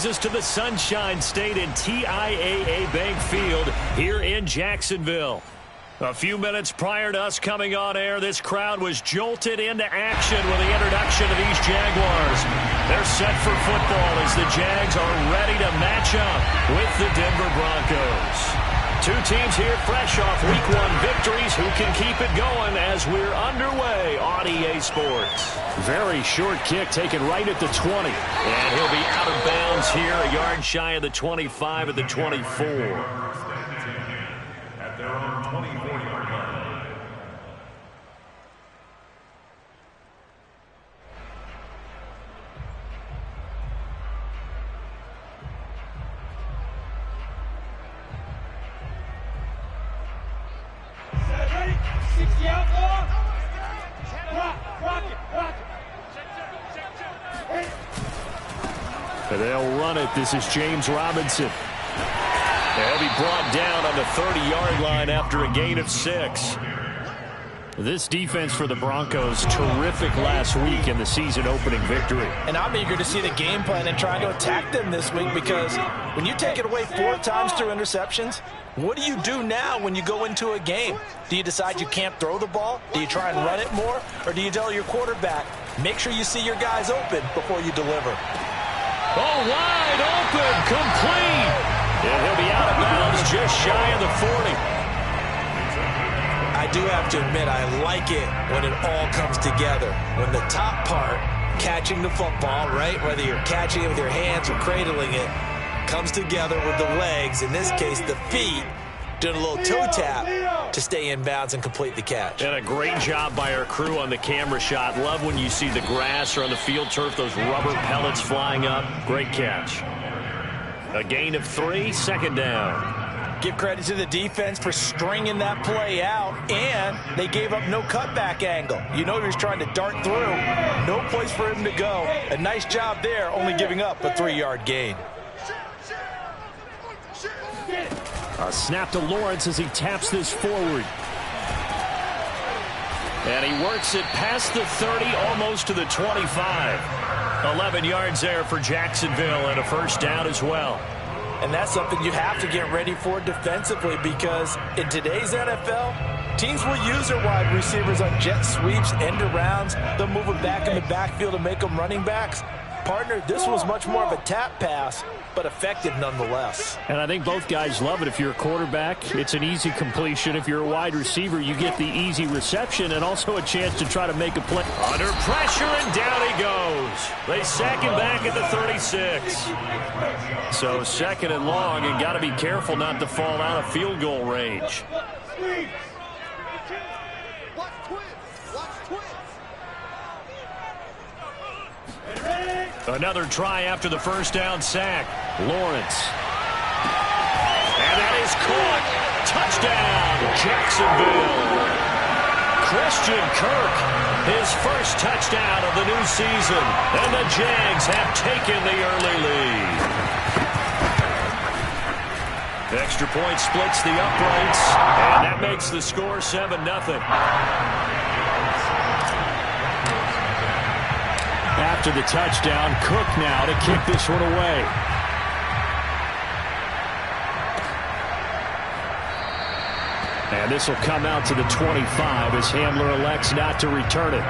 brings us to the Sunshine State and TIAA Bank Field here in Jacksonville. A few minutes prior to us coming on air, this crowd was jolted into action with the introduction of these Jaguars. They're set for football as the Jags are ready to match up with the Denver Broncos. Two teams here fresh off Week 1 victories. Who can keep it going as we're underway on EA Sports? Very short kick taken right at the 20. And he'll be out of bounds here, a yard shy of the 25 at the 24. At their own 24-yard line. Ready? 60 out, rock it. They'll run it. This is James Robinson. They'll be brought down on the 30-yard line after a gain of 6. This defense for the Broncos, terrific last week in the season-opening victory. And I'm eager to see the game plan and trying to attack them this week, because when you take it away 4 times through interceptions, what do you do now when you go into a game? Do you decide you can't throw the ball? Do you try and run it more? Or do you tell your quarterback, make sure you see your guys open before you deliver? Oh, wide open, complete. And he'll be out of bounds just shy of the 40. I do have to admit, I like it when it all comes together. When the top part, catching the football, right, whether you're catching it with your hands or cradling it, comes together with the legs, in this case the feet, doing a little toe tap to stay in bounds and complete the catch. And a great job by our crew on the camera shot. Love when you see the grass or on the field turf, those rubber pellets flying up. Great catch. A gain of 3, second down. Give credit to the defense for stringing that play out, and they gave up no cutback angle. You know he was trying to dart through. No place for him to go. A nice job there, only giving up a 3-yard gain. A snap to Lawrence as he taps this forward. And he works it past the 30, almost to the 25. 11 yards there for Jacksonville and a first down as well. And that's something you have to get ready for defensively, because in today's NFL, teams will use their wide receivers on jet sweeps, end arounds. They'll move them back in the backfield and make them running backs. Partner, this was much more of a tap pass, but effective nonetheless. And I think both guys love it. If you're a quarterback, it's an easy completion. If you're a wide receiver, you get the easy reception and also a chance to try to make a play. Under pressure, and down he goes. They sack him back at the 36. So second and long, and got to be careful not to fall out of field goal range. Another try after the first down sack. Lawrence. And that is caught. Touchdown, Jacksonville. Christian Kirk, his first touchdown of the new season. And the Jags have taken the early lead. Extra point splits the uprights, and that makes the score 7-0. After the touchdown, Cook now to kick this one away. And this will come out to the 25 as Hamler elects not to return it.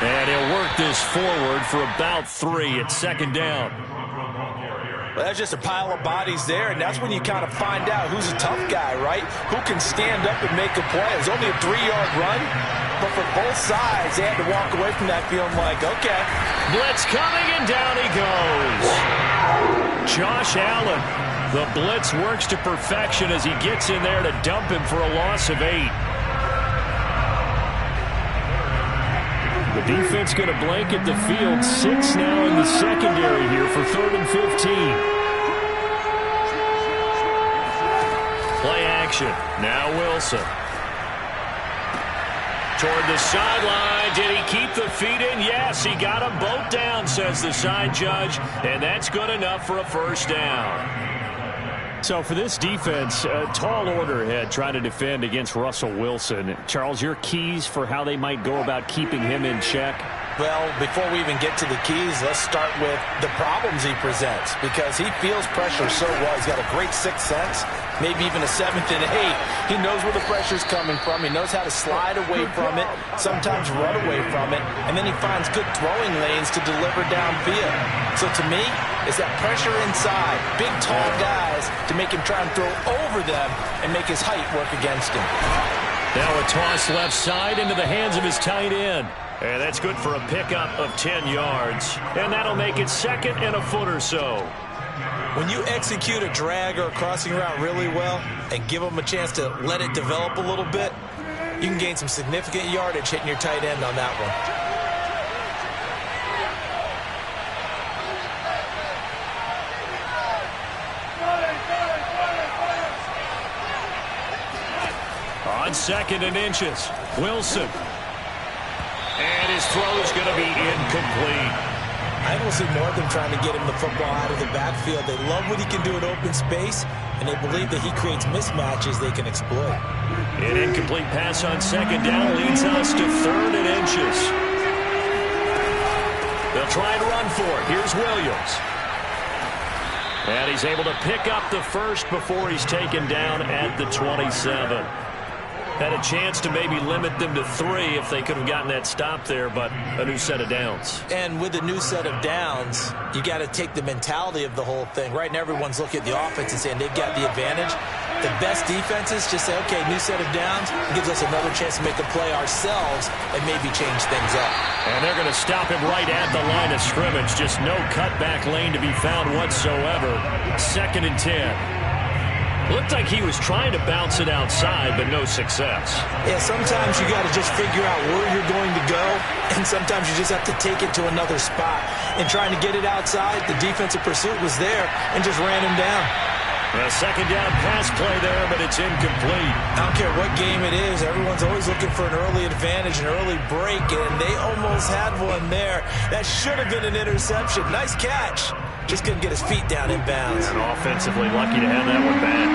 And he'll work this forward for about 3 at second down. Well, that's just a pile of bodies there, and that's when you kind of find out who's a tough guy, right? Who can stand up and make a play. It was only a 3-yard run, but for both sides, they had to walk away from that feeling like, okay. Blitz coming, and down he goes. Josh Allen. The blitz works to perfection as he gets in there to dump him for a loss of 8. The defense going to blanket the field. 6 now in the secondary here for 3rd and 15. Play action. Now Wilson. toward the sideline. Did he keep the feet in? Yes, he got them both down, says the side judge, and that's good enough for a first down. So for this defense, a tall order ahead trying to defend against Russell Wilson. Charles, your keys for how they might go about keeping him in check? Well, before we even get to the keys, let's start with the problems he presents, because he feels pressure so well. He's got a great sixth sense, maybe even a seventh and eighth. He knows where the pressure's coming from. He knows how to slide away from it, sometimes run away from it, and then he finds good throwing lanes to deliver downfield. So to me, it's that pressure inside, big, tall guys to make him try and throw over them and make his height work against him. Now a toss left side into the hands of his tight end. And that's good for a pickup of 10 yards. And that'll make it second and a foot or so. When you execute a drag or a crossing route really well and give them a chance to let it develop a little bit, you can gain some significant yardage hitting your tight end on that one. On second and inches, Wilson. And his throw is going to be incomplete. I don't see more of them trying to get him the football out of the backfield. They love what he can do in open space, and they believe that he creates mismatches they can exploit. An incomplete pass on second down leads us to third and inches. They'll try and run for it. Here's Williams. And he's able to pick up the first before he's taken down at the 27. Had a chance to maybe limit them to 3 if they could have gotten that stop there, but a new set of downs. And with a new set of downs, you got to take the mentality of the whole thing. Right now, everyone's looking at the offense and saying they've got the advantage. The best defenses just say, okay, new set of downs. It gives us another chance to make a play ourselves and maybe change things up. And they're going to stop him right at the line of scrimmage. Just no cutback lane to be found whatsoever. Second and 10. Looked like he was trying to bounce it outside, but no success. Yeah, sometimes you got to just figure out where you're going to go, and sometimes you just have to take it to another spot. And trying to get it outside, the defensive pursuit was there and just ran him down. A second down pass play there, but it's incomplete. I don't care what game it is. Everyone's always looking for an early advantage, an early break, and they almost had one there. That should have been an interception. Nice catch. Just couldn't get his feet down in bounds. And offensively lucky to have that one back.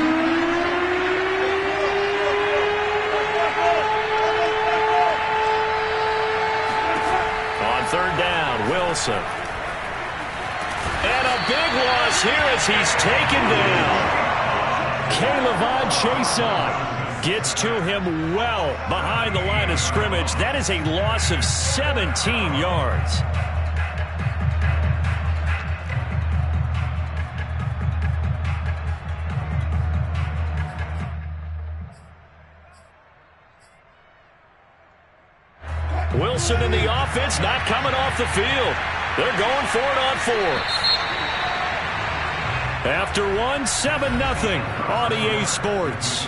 On third down, Wilson. And a big loss here as he's taken down. K'Lavon Chaisson gets to him well behind the line of scrimmage. That is a loss of 17 yards. Wilson and the offense not coming off the field. They're going for it on fourth. After one, 7-0 on EA Sports.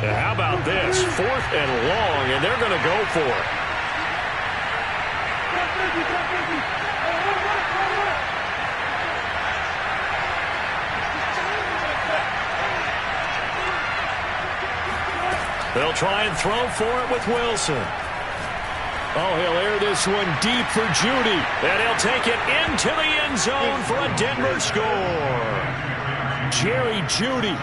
How about this? 4th and long, and they're going to go for it. They'll try and throw for it with Wilson. Oh, he'll air this one deep for Jeudy. And he'll take it into the end zone for a Denver score. Jerry Jeudy,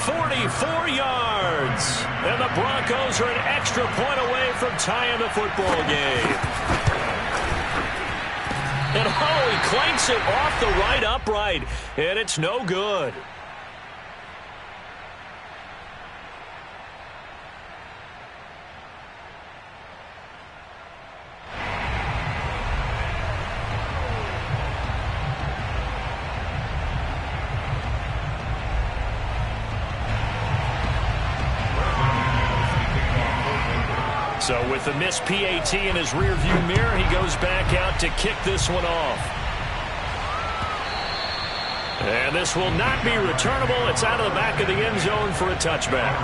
44 yards. And the Broncos are an extra point away from tying the football game. And he clanks it off the right upright. And it's no good. So with the missed PAT in his rearview mirror, he goes back out to kick this one off. And this will not be returnable. It's out of the back of the end zone for a touchback.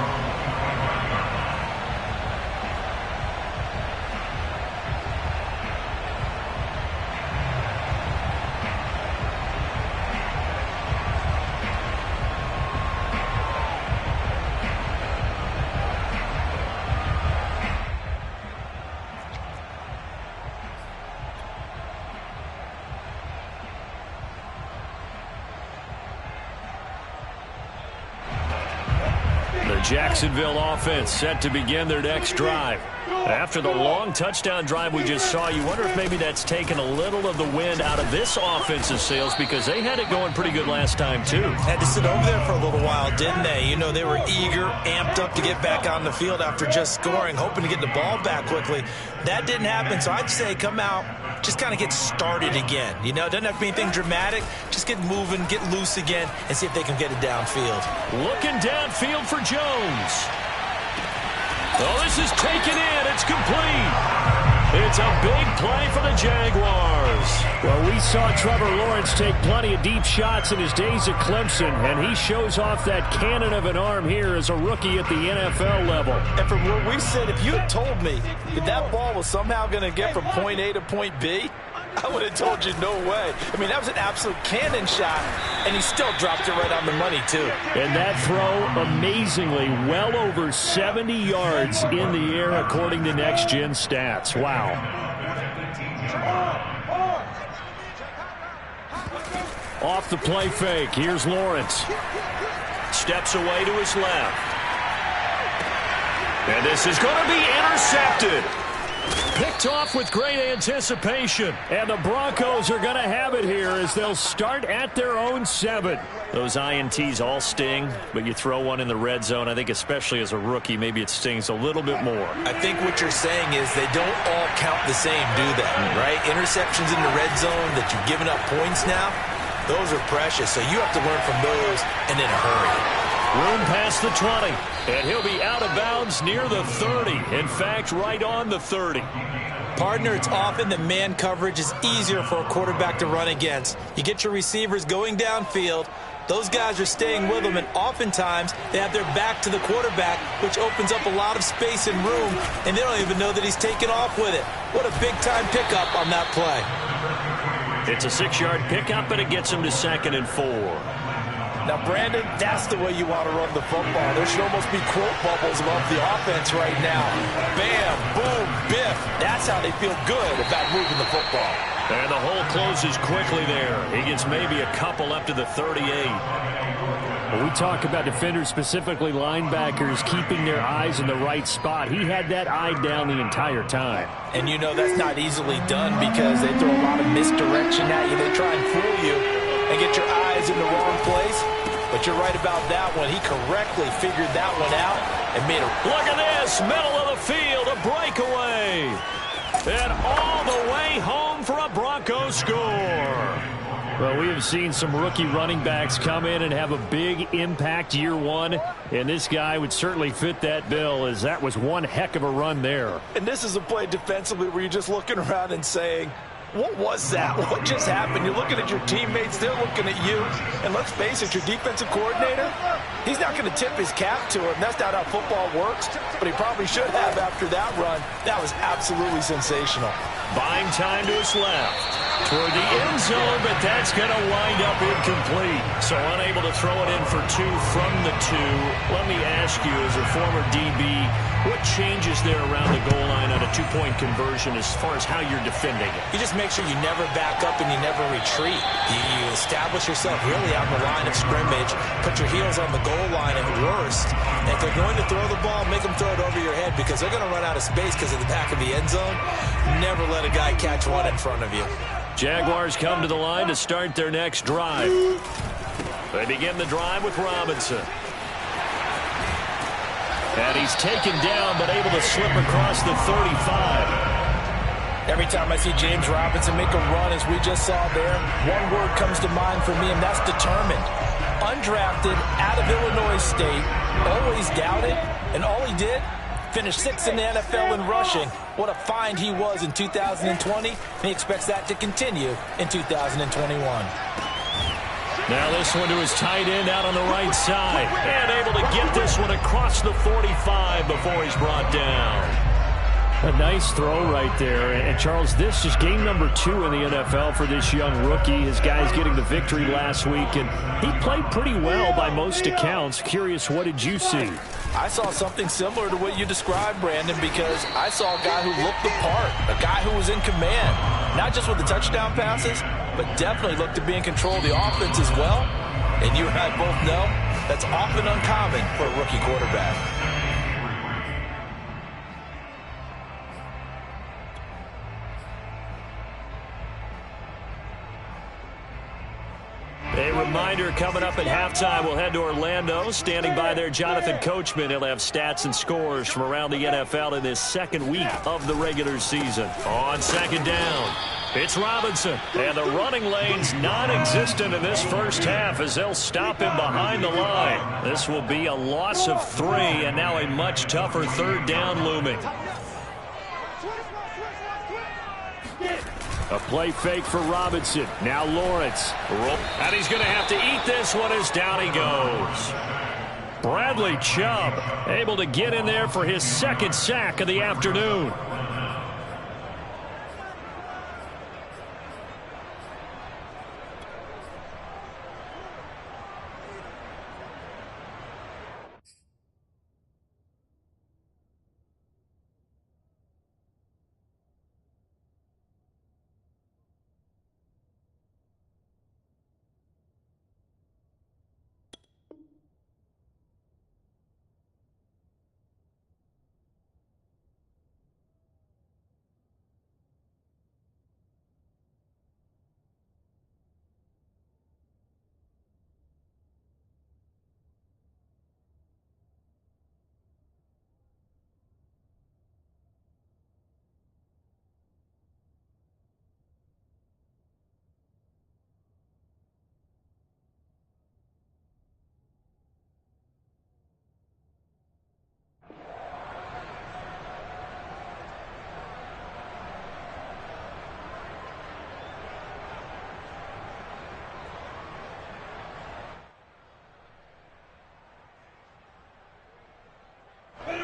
Jacksonville offense set to begin their next drive. After the long touchdown drive we just saw, you wonder if maybe that's taken a little of the wind out of this offense's sails because they had it going pretty good last time too. Had to sit over there for a little while, didn't they? You know, they were eager, amped up to get back on the field after just scoring, hoping to get the ball back quickly. That didn't happen, so I'd say come out, just kind of get started again. You know, it doesn't have to be anything dramatic. Just get moving, get loose again, and see if they can get it downfield. Looking downfield for Jones. Oh, this is taken in. It's complete. It's a big play for the Jaguars. Well, we saw Trevor Lawrence take plenty of deep shots in his days at Clemson, and he shows off that cannon of an arm here as a rookie at the NFL level. And from where we sit, if you had told me that ball was somehow going to get from point A to point B, I would have told you no way. I mean, that was an absolute cannon shot, and he still dropped it right on the money, too. And that throw, amazingly, well over 70 yards in the air, according to Next Gen Stats. Wow. Off the play fake. Here's Lawrence. Steps away to his left. And this is going to be intercepted. Picked off with great anticipation. And the Broncos are going to have it here as they'll start at their own 7. Those INTs all sting, but you throw one in the red zone, I think especially as a rookie, maybe it stings a little bit more. I think what you're saying is they don't all count the same, do they? Right? Interceptions in the red zone that you've given up points now, those are precious. So you have to learn from those and in a hurry. Room past the 20, and he'll be out of bounds near the 30. In fact, right on the 30. Partner, it's often the man coverage is easier for a quarterback to run against. You get your receivers going downfield. Those guys are staying with them, and oftentimes they have their back to the quarterback, which opens up a lot of space and room, and they don't even know that he's taken off with it. What a big-time pickup on that play. It's a 6-yard pickup, and it gets him to 2nd and 4. Now, Brandon, that's the way you want to run the football. There should almost be quote bubbles above the offense right now. Bam, boom, biff. That's how they feel good about moving the football. And the hole closes quickly there. He gets maybe a couple up to the 38. When we talk about defenders, specifically linebackers, keeping their eyes in the right spot, he had that eye down the entire time. And you know that's not easily done because they throw a lot of misdirection at you. They try and fool you and get your eyes in the wrong place. But you're right about that one. He correctly figured that one out and made a... Look at this, middle of the field, a breakaway. And all the way home for a Broncos score. Well, we have seen some rookie running backs come in and have a big impact year one, and this guy would certainly fit that bill, as that was one heck of a run there. And this is a play defensively where you're just looking around and saying, what was that? What just happened? You're looking at your teammates, they're looking at you, and let's face it, your defensive coordinator, he's not going to tip his cap to him. That's not how football works, but he probably should have after that run. That was absolutely sensational. Buying time to his left. Toward the end zone, but that's going to wind up incomplete. So unable to throw it in for 2 from the 2. Let me ask you, as a former DB, what changes there around the goal line on a 2-point conversion as far as how you're defending it? You just make sure you never back up and you never retreat. You establish yourself really on the line of scrimmage, put your heels on the goal line at worst. And if they're going to throw the ball, make them throw it over your head because they're going to run out of space because of the back of the end zone. Never let a guy catch one in front of you. Jaguars come to the line to start their next drive. They begin the drive with Robinson. And he's taken down, but able to slip across the 35. Every time I see James Robinson make a run, as we just saw there, one word comes to mind for me, and that's determined. Undrafted, out of Illinois State, always doubted, and all he did, finished 6th in the NFL in rushing. What a find he was in 2020. He expects that to continue in 2021. Now this one to his tight end out on the right side. And able to get this one across the 45 before he's brought down. A nice throw right there. And Charles, this is game number 2 in the NFL for this young rookie. His guys getting the victory last week, and he played pretty well by most accounts. Curious, what did you see? I saw something similar to what you described, Brandon, because I saw a guy who looked the part, a guy who was in command, not just with the touchdown passes, but definitely looked to be in control of the offense as well. And you and I both know That's often uncommon for a rookie quarterback. A reminder coming up at halftime, we'll head to Orlando. Standing by there, Jonathan Coachman. He'll have stats and scores from around the NFL in this second week of the regular season. On second down, it's Robinson. And the running lane's non-existent in this first half as they'll stop him behind the line. This will be a loss of 3, and now a much tougher third down looming. A play fake for Robinson. Now Lawrence. And he's going to have to eat this one as down he goes. Bradley Chubb able to get in there for his second sack of the afternoon.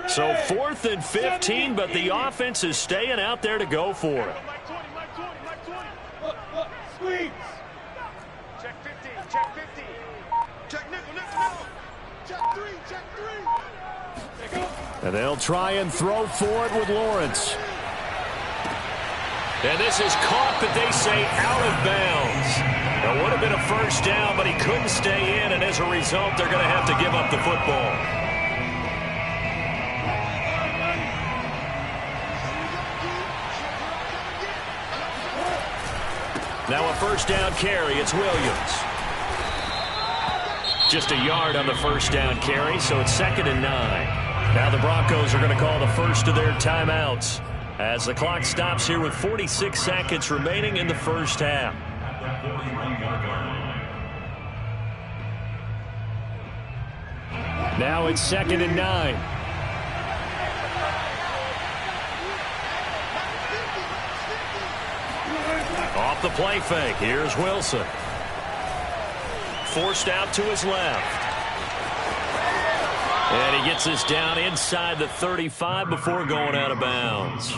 So 4th and 15, but the offense is staying out there to go for it. Squeeze. Check 50, check 50. Check nickel, nickel. Check 3, check 3. And they'll try and throw for it with Lawrence. And this is caught, but they say out of bounds. It would have been a first down, but he couldn't stay in, and as a result, they're going to have to give up the football. Now a first down carry. It's Williams. Just a yard on the first down carry, so it's 2nd and 9. Now the Broncos are going to call the first of their timeouts as the clock stops here with 46 seconds remaining in the first half. Now it's 2nd and 9. Off the play fake. Here's Wilson. Forced out to his left. And he gets this down inside the 35 before going out of bounds.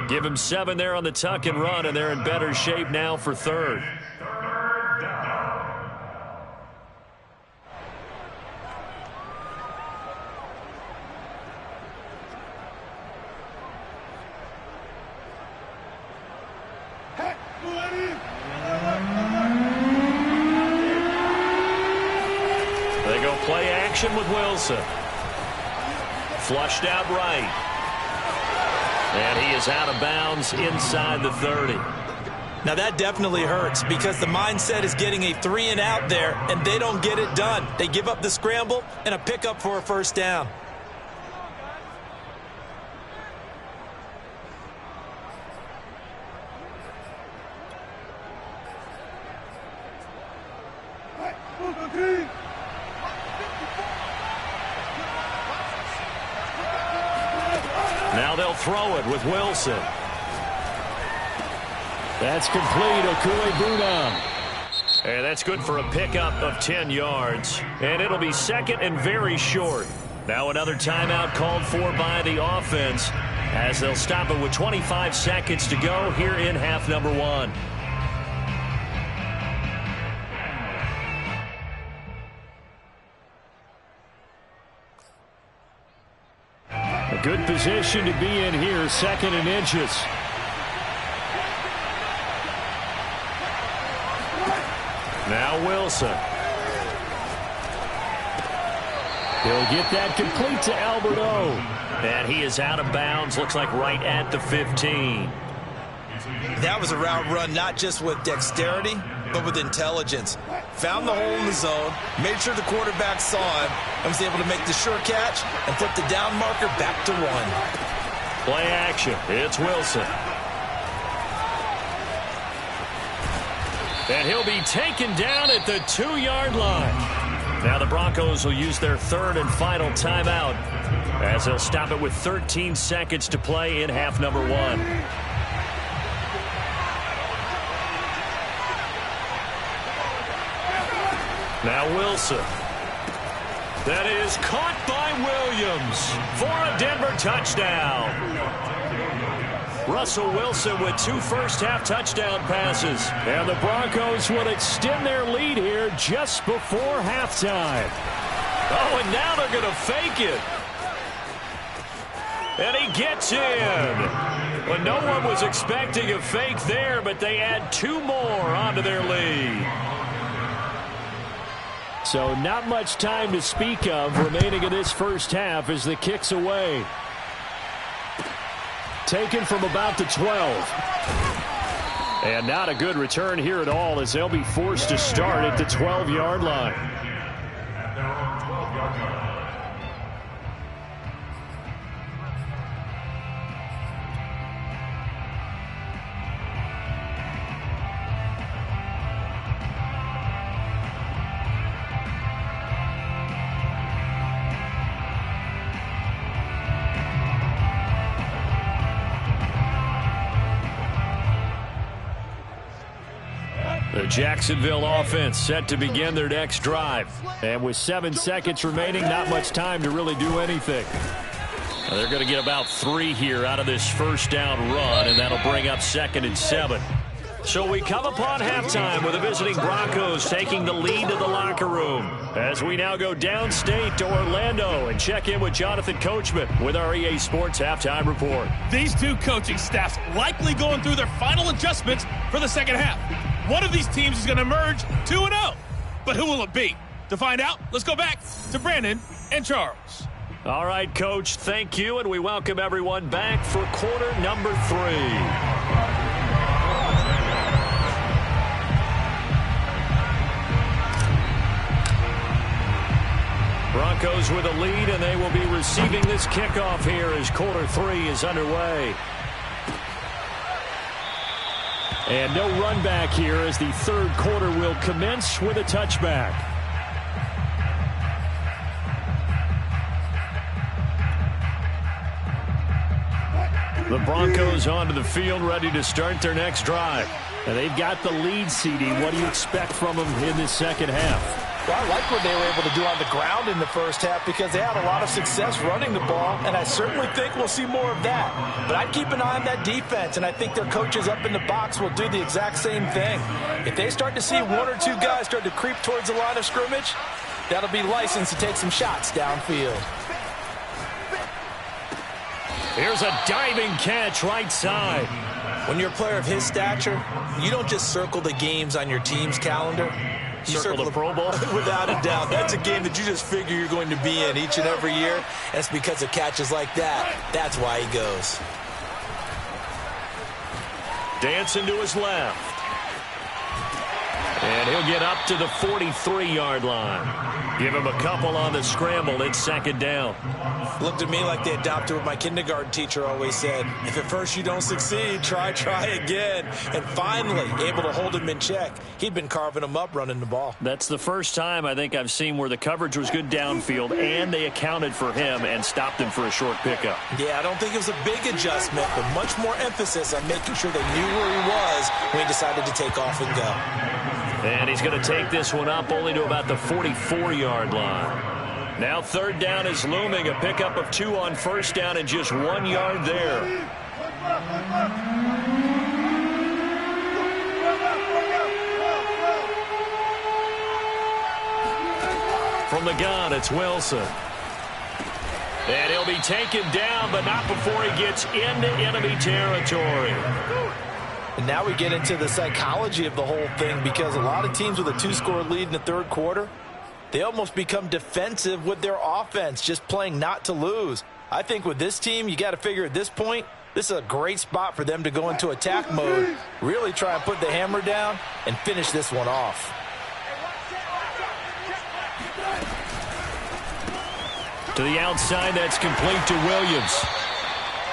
Give him 7 there on the tuck and run, and they're in better shape now for 3rd. They go play action with Wilson. Flushed out right. And he is out of bounds inside the 30. Now that definitely hurts because the mindset is getting a 3 and out there, and they don't get it done. They give up the scramble and a pickup for a first down. Now they'll throw it with Wilson. That's complete. Okuegbunam. And that's good for a pickup of 10 yards. And it'll be 2nd and very short. Now another timeout called for by the offense as they'll stop it with 25 seconds to go here in half number 1. A good position to be in here, 2nd and inches. Now Wilson. He'll get that complete to Alberto. And he is out of bounds, looks like right at the 15. That was a route run not just with dexterity, but with intelligence. Found the hole in the zone, made sure the quarterback saw him, and was able to make the sure catch and flip the down marker back to 1. Play action. It's Wilson. And he'll be taken down at the 2-yard line. Now the Broncos will use their third and final timeout as they'll stop it with 13 seconds to play in half number 1. Now Wilson. That is caught by Williams for a Denver touchdown. Russell Wilson with 2 first-half touchdown passes. And the Broncos will extend their lead here just before halftime. Oh, and now they're going to fake it. And he gets in. Well, no one was expecting a fake there, but they add 2 more onto their lead. So not much time to speak of remaining in this first half as the kick's away. Taken from about the 12. And not a good return here at all as they'll be forced to start at the 12-yard line. At their own 12-yard line. The Jacksonville offense set to begin their next drive. And with 7 seconds remaining, not much time to really do anything. Now they're going to get about 3 here out of this first down run, and that'll bring up 2nd and 7. So we come upon halftime with the visiting Broncos taking the lead to the locker room as we now go downstate to Orlando and check in with Jonathan Coachman with our EA Sports Halftime Report. These 2 coaching staffs likely going through their final adjustments for the second half. One of these teams is going to emerge 2-0. But who will it be? To find out, let's go back to Brandon and Charles. All right, Coach, thank you, and we welcome everyone back for quarter number 3. Broncos with a lead, and they will be receiving this kickoff here as quarter 3 is underway. And no run back here as the third quarter will commence with a touchback. The Broncos onto the field ready to start their next drive. And they've got the lead, CD. What do you expect from them in this second half? Well, I like what they were able to do on the ground in the first half because they had a lot of success running the ball, and I certainly think we'll see more of that. But I'd keep an eye on that defense, and I think their coaches up in the box will do the exact same thing. If they start to see 1 or 2 guys start to creep towards the line of scrimmage, that'll be licensed to take some shots downfield. Here's a diving catch right side. When you're a player of his stature, you don't just circle the games on your team's calendar. You circle the Pro Bowl? Without a doubt. That's a game that you just figure you're going to be in each and every year. And it's because of catches like that. That's why he goes. Dancing to his left. And he'll get up to the 43-yard line. Give him a couple on the scramble. It's 2nd down. Looked at me like they adopted what my kindergarten teacher always said. If at first you don't succeed, try again. And finally, able to hold him in check. He'd been carving him up running the ball. That's the first time I think I've seen where the coverage was good downfield and they accounted for him and stopped him for a short pickup. Yeah, I don't think it was a big adjustment, but much more emphasis on making sure they knew where he was when he decided to take off and go. And he's going to take this one up only to about the 44-yard line. Now 3rd down is looming. A pickup of 2 on 1st down and just 1 yard there. From the gun, it's Wilson. And he'll be taken down, but not before he gets into enemy territory. And now we get into the psychology of the whole thing because a lot of teams with a 2-score lead in the 3rd quarter, they almost become defensive with their offense, just playing not to lose. I think with this team, you got to figure at this point, this is a great spot for them to go into attack mode, really try and put the hammer down and finish this one off. To the outside, that's complete to Williams.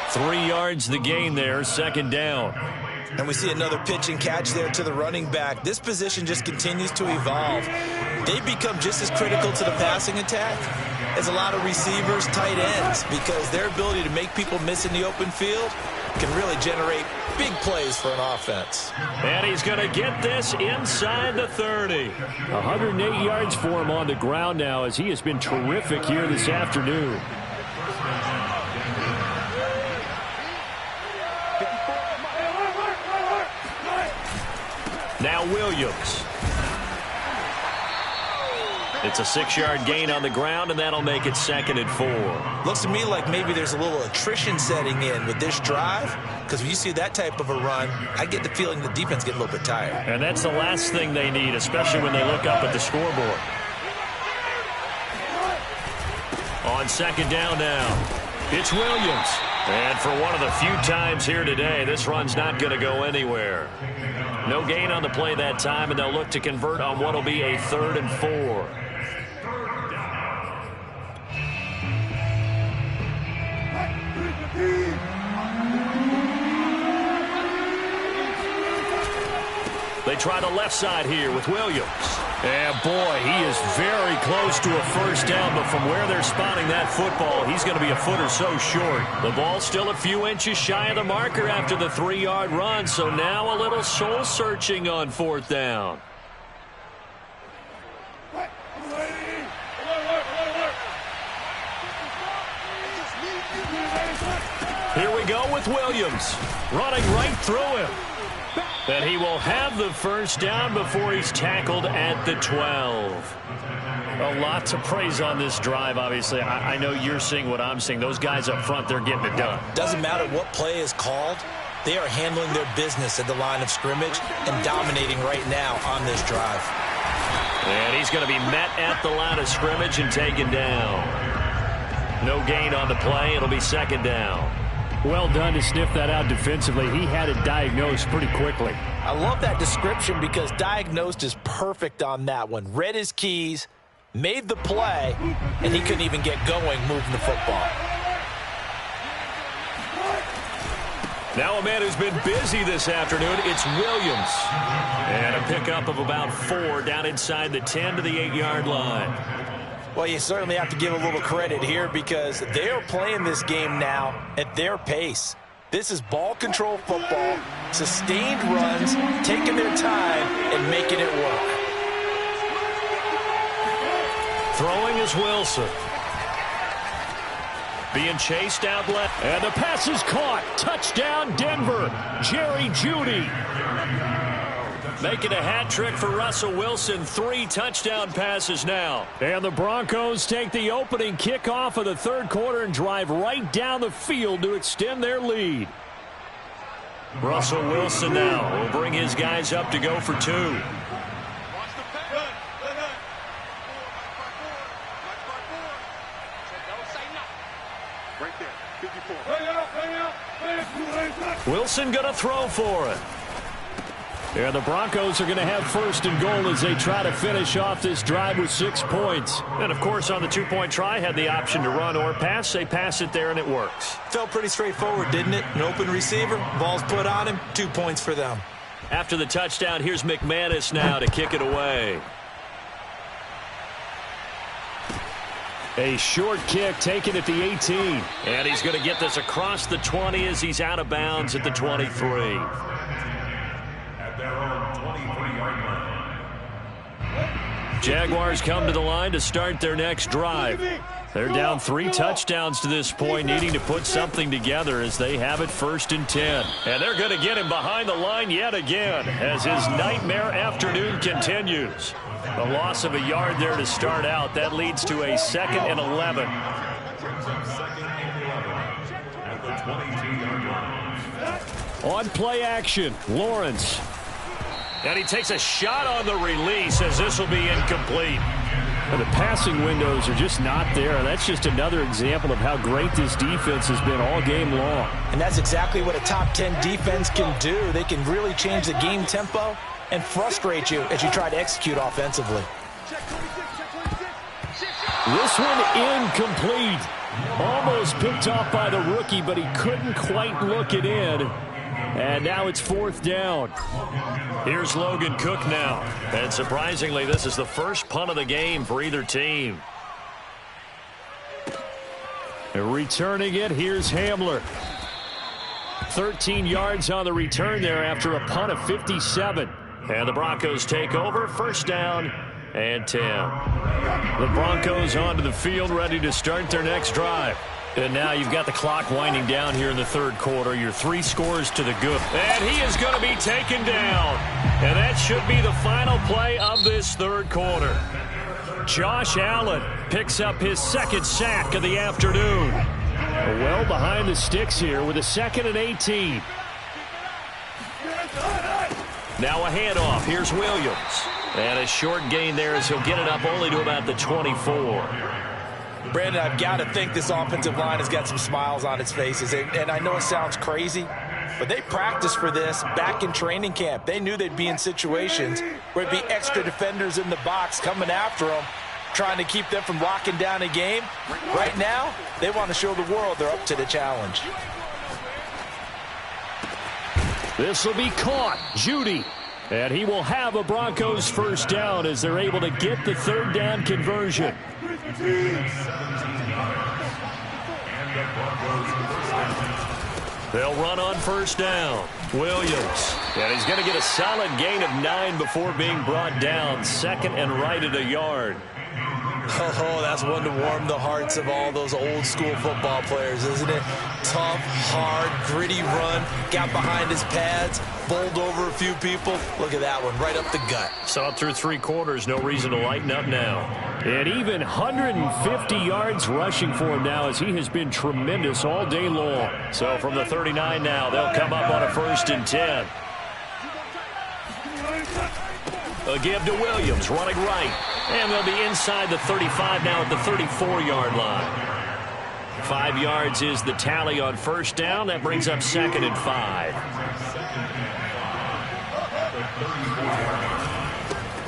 3 yards the gain there, second down. And we see another pitch and catch there to the running back. This position just continues to evolve. They become just as critical to the passing attack as a lot of receivers, tight ends, because their ability to make people miss in the open field can really generate big plays for an offense. And he's going to get this inside the 30. 108 yards for him on the ground now, as he has been terrific here this afternoon. Now Williams. It's a 6-yard gain on the ground, and that'll make it 2nd and 4. Looks to me like maybe there's a little attrition setting in with this drive, because when you see that type of a run, I get the feeling the defense gets a little bit tired. And that's the last thing they need, especially when they look up at the scoreboard. On 2nd down now, it's Williams. And for one of the few times here today, this run's not going to go anywhere. No gain on the play that time, and they'll look to convert on what will be a 3rd and 4. They try the left side here with Williams. And boy, he is very close to a first down, but from where they're spotting that football, he's going to be a foot or so short. The ball's still a few inches shy of the marker after the 3-yard run, so now a little soul-searching on 4th down. Here we go with Williams, running right through him. And he will have the first down before he's tackled at the 12. A lot to praise on this drive, obviously. I know you're seeing what I'm seeing. Those guys up front, they're getting it done. Doesn't matter what play is called. They are handling their business at the line of scrimmage and dominating right now on this drive. And he's going to be met at the line of scrimmage and taken down. No gain on the play. It'll be 2nd down. Well done to sniff that out defensively. He had it diagnosed pretty quickly. I love that description because diagnosed is perfect on that one. Read his keys, made the play, and he couldn't even get going moving the football. Now a man who's been busy this afternoon, it's Williams. And a pickup of about 4 down inside the 10 to the 8-yard line. Well, you certainly have to give a little credit here because they are playing this game now at their pace. This is ball control football, sustained runs, taking their time and making it work. Throwing is Wilson. Being chased out left. And the pass is caught. Touchdown, Denver. Jerry Jeudy. Making a hat trick for Russell Wilson. 3 touchdown passes now. And the Broncos take the opening kickoff of the 3rd quarter and drive right down the field to extend their lead. Russell Wilson now will bring his guys up to go for 2. Wilson going to throw for it. And the Broncos are going to have 1st and goal as they try to finish off this drive with 6 points. And, of course, on the 2-point try, had the option to run or pass. They pass it there, and it works. Felt pretty straightforward, didn't it? An open receiver, ball's put on him, 2 points for them. After the touchdown, here's McManus now to kick it away. A short kick taken at the 18. And he's going to get this across the 20 as he's out of bounds at the 23. Jaguars come to the line to start their next drive. They're down 3 touchdowns to this point, needing to put something together as they have it 1st and 10. And they're going to get him behind the line yet again as his nightmare afternoon continues. A loss of a yard there to start out. That leads to a 2nd and 11. On play action, Lawrence. And he takes a shot on the release as this will be incomplete. And the passing windows are just not there. And that's just another example of how great this defense has been all game long. And that's exactly what a top 10 defense can do. They can really change the game tempo and frustrate you as you try to execute offensively. This one incomplete. Almost picked off by the rookie, but he couldn't quite look it in. And now it's 4th down. Here's Logan Cook now. And surprisingly, this is the first punt of the game for either team. And returning it, here's Hamler. 13 yards on the return there after a punt of 57. And the Broncos take over. 1st down and 10. The Broncos onto the field, ready to start their next drive. And now you've got the clock winding down here in the 3rd quarter. You're 3 scores to the good. And he is going to be taken down. And that should be the final play of this 3rd quarter. Josh Allen picks up his 2nd sack of the afternoon. Well behind the sticks here with a 2nd and 18. Now a handoff. Here's Williams. And a short gain there as he'll get it up only to about the 24. Brandon, I've got to think this offensive line has got some smiles on its faces. And I know it sounds crazy, but they practiced for this back in training camp. They knew they'd be in situations where it'd be extra defenders in the box coming after them, trying to keep them from locking down a game. Right now, they want to show the world they're up to the challenge. This will be caught. Judy. And he will have a Broncos 1st down as they're able to get the 3rd down conversion. They'll run on 1st down. Williams. And he's going to get a solid gain of 9 before being brought down. 2nd and right at a yard. Oh, that's one to warm the hearts of all those old school football players, isn't it? Tough, hard, gritty run. Got behind his pads, bowled over a few people. Look at that one, right up the gut. Saw it through 3 quarters. No reason to lighten up now. And even 150 yards rushing for him now as he has been tremendous all day long. So from the 39 now, they'll come up on a 1st and 10. A give to Williams, running right. And they'll be inside the 35 now at the 34-yard line. 5 yards is the tally on 1st down. That brings up 2nd and 5.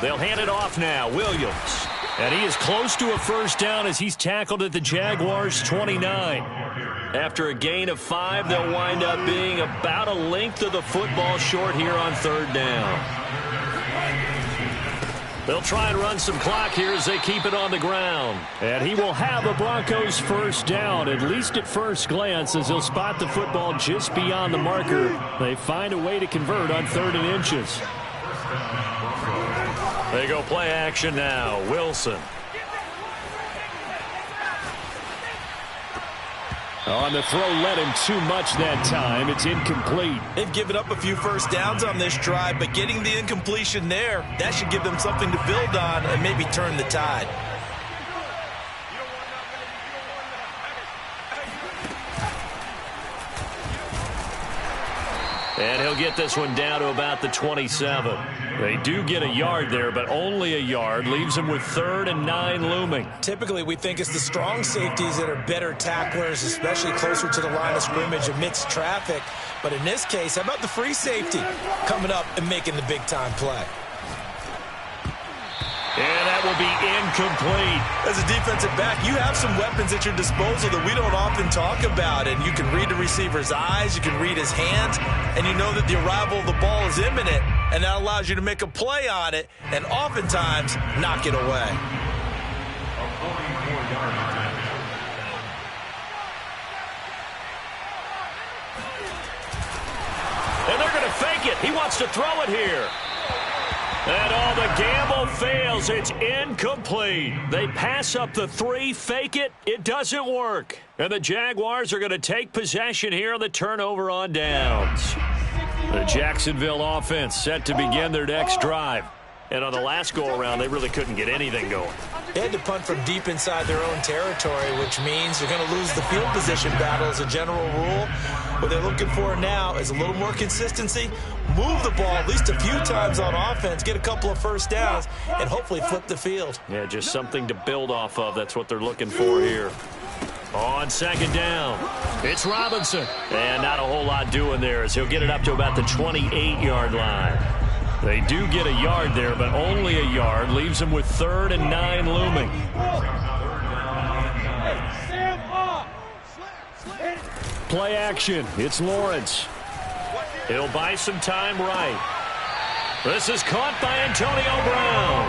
They'll hand it off now. Williams. And he is close to a 1st down as he's tackled at the Jaguars' 29. After a gain of 5, they'll wind up being about a length of the football short here on 3rd down. They'll try and run some clock here as they keep it on the ground. And he will have a Broncos 1st down, at least at first glance, as he'll spot the football just beyond the marker. They find a way to convert on 3rd and inches. They go play action now. Wilson. On the throw, led him too much that time. It's incomplete. They've given up a few 1st downs on this drive, but getting the incompletion there, that should give them something to build on and maybe turn the tide. And he'll get this one down to about the 27. They do get a yard there, but only a yard. Leaves them with 3rd and 9 looming. Typically, we think it's the strong safeties that are better tacklers, especially closer to the line of scrimmage amidst traffic. But in this case, how about the free safety coming up and making the big-time play? And that will be incomplete. As a defensive back, you have some weapons at your disposal that we don't often talk about. And you can read the receiver's eyes, you can read his hands, and you know that the arrival of the ball is imminent. And that allows you to make a play on it and oftentimes knock it away. And they're going to fake it. He wants to throw it here. And all the gamble fails. It's incomplete. They pass up the 3, fake it. It doesn't work. And the Jaguars are going to take possession here on the turnover on downs. The Jacksonville offense set to begin their next drive. And on the last go-around, they really couldn't get anything going. They had to punt from deep inside their own territory, which means they're going to lose the field position battle as a general rule. What they're looking for now is a little more consistency, move the ball at least a few times on offense, get a couple of first downs, and hopefully flip the field. Yeah, just something to build off of. That's what they're looking for here. On second down, it's Robinson. And not a whole lot doing there as he'll get it up to about the 28-yard line. They do get a yard there, but only a yard. Leaves them with 3rd and 9 looming. Play action. It's Lawrence. He'll buy some time right. This is caught by Antonio Brown.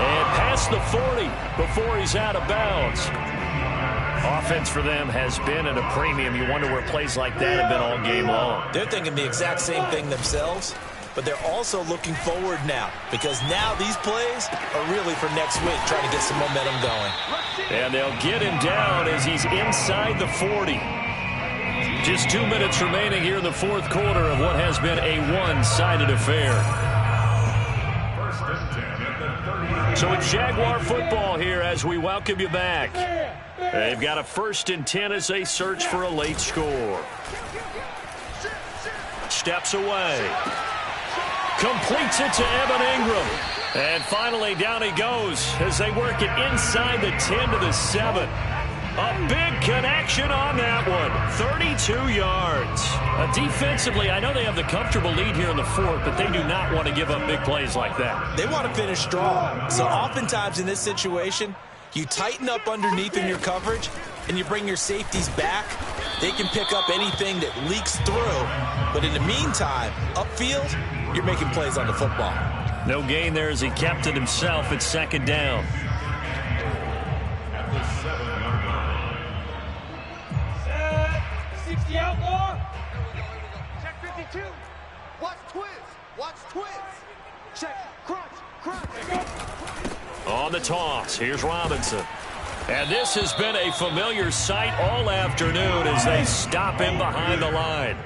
And past the 40 before he's out of bounds. Offense for them has been at a premium. You wonder where plays like that have been all game long. They're thinking the exact same thing themselves, but they're also looking forward now because now these plays are really for next week, trying to get some momentum going. And they'll get him down as he's inside the 40. Just 2 minutes remaining here in the fourth quarter of what has been a one-sided affair. So it's Jaguar football here as we welcome you back. They've got a 1st and 10 as they search for a late score. Steps away. Completes it to Evan Ingram. And finally down he goes as they work it inside the 10 to the 7. A big connection on that one. 32 yards. Defensively, I know they have the comfortable lead here in the fourth, but they do not want to give up big plays like that. They want to finish strong. So oftentimes in this situation, you tighten up underneath in your coverage, and you bring your safeties back. They can pick up anything that leaks through. But in the meantime, upfield, you're making plays on the football. No gain there as he kept it himself at second down. Outlaw. Check 52. Watch twist. Watch twist. Check. Crunch. On the toss, here's Robinson. And this has been a familiar sight all afternoon as they stop him behind the line.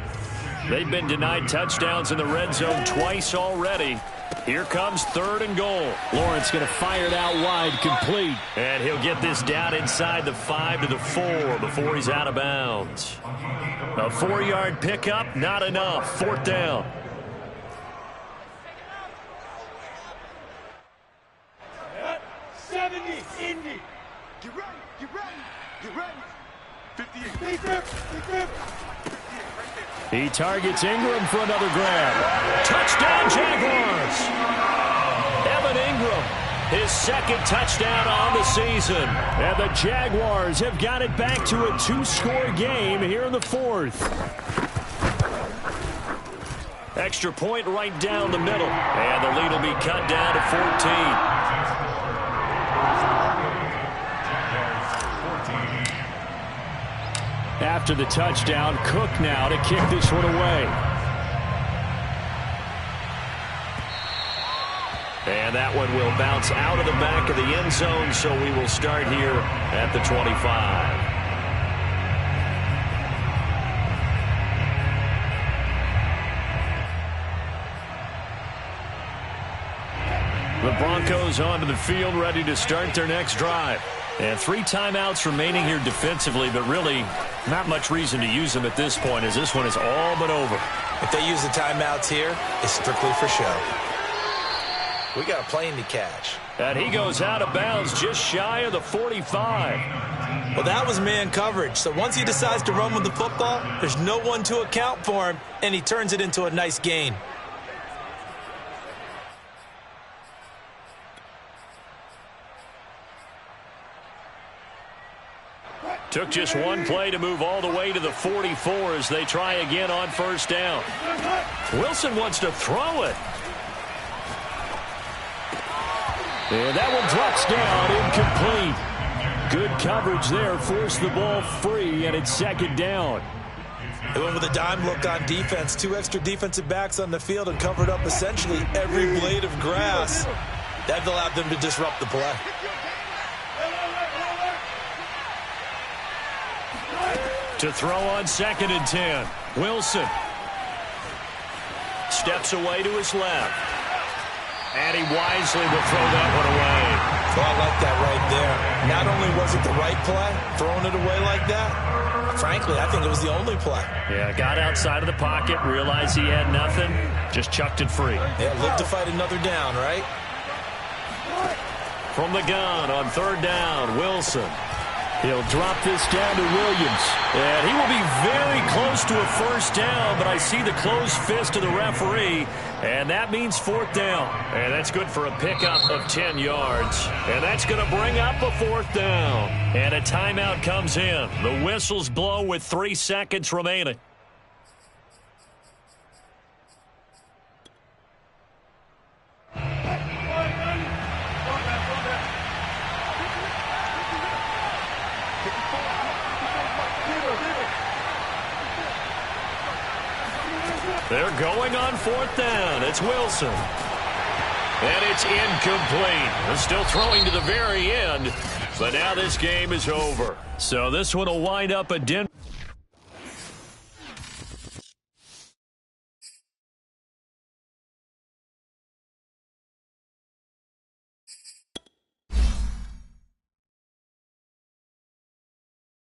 They've been denied touchdowns in the red zone twice already. Here comes 3rd and goal. Lawrence going to fire it out wide, complete. And he'll get this down inside the 5 to the 4 before he's out of bounds. A 4-yard pickup, not enough. 4th down. At 70, Indy. Get ready. 58. He targets Ingram for another grab. Touchdown, Jaguars. Evan Ingram, his 2nd touchdown on the season. And the Jaguars have got it back to a 2-score game here in the 4th. Extra point right down the middle. And the lead will be cut down to 14. After the touchdown, Cook now to kick this one away. And that one will bounce out of the back of the end zone, so we will start here at the 25. The Broncos onto the field, ready to start their next drive. And 3 timeouts remaining here defensively, but really not much reason to use them at this point as this one is all but over. If they use the timeouts here, it's strictly for show. We got a plane to catch. And he goes out of bounds just shy of the 45. Well, that was man coverage. So once he decides to run with the football, there's no one to account for him, and he turns it into a nice gain. Took just one play to move all the way to the 44 as they try again on 1st down. Wilson wants to throw it. And that one drops down, incomplete. Good coverage there, forced the ball free, and it's 2nd down. They went with a dime look on defense. 2 extra defensive backs on the field and covered up essentially every blade of grass. That allowed them to disrupt the play. To throw on 2nd and 10. Wilson steps away to his left. And he wisely will throw that one away. Well, I like that right there. Not only was it the right play, throwing it away like that, frankly, I think it was the only play. Yeah, got outside of the pocket, realized he had nothing, just chucked it free. Yeah, live to fight another down, right? From the gun on third down, Wilson. He'll drop this down to Williams. And he will be very close to a first down, but I see the closed fist of the referee, and that means fourth down. And that's good for a pickup of 10 yards. And that's going to bring up a fourth down. And a timeout comes in. The whistles blow with 3 seconds remaining. They're going on fourth down. It's Wilson. And it's incomplete. They're still throwing to the very end. But now this game is over. So this one will wind up a Denver.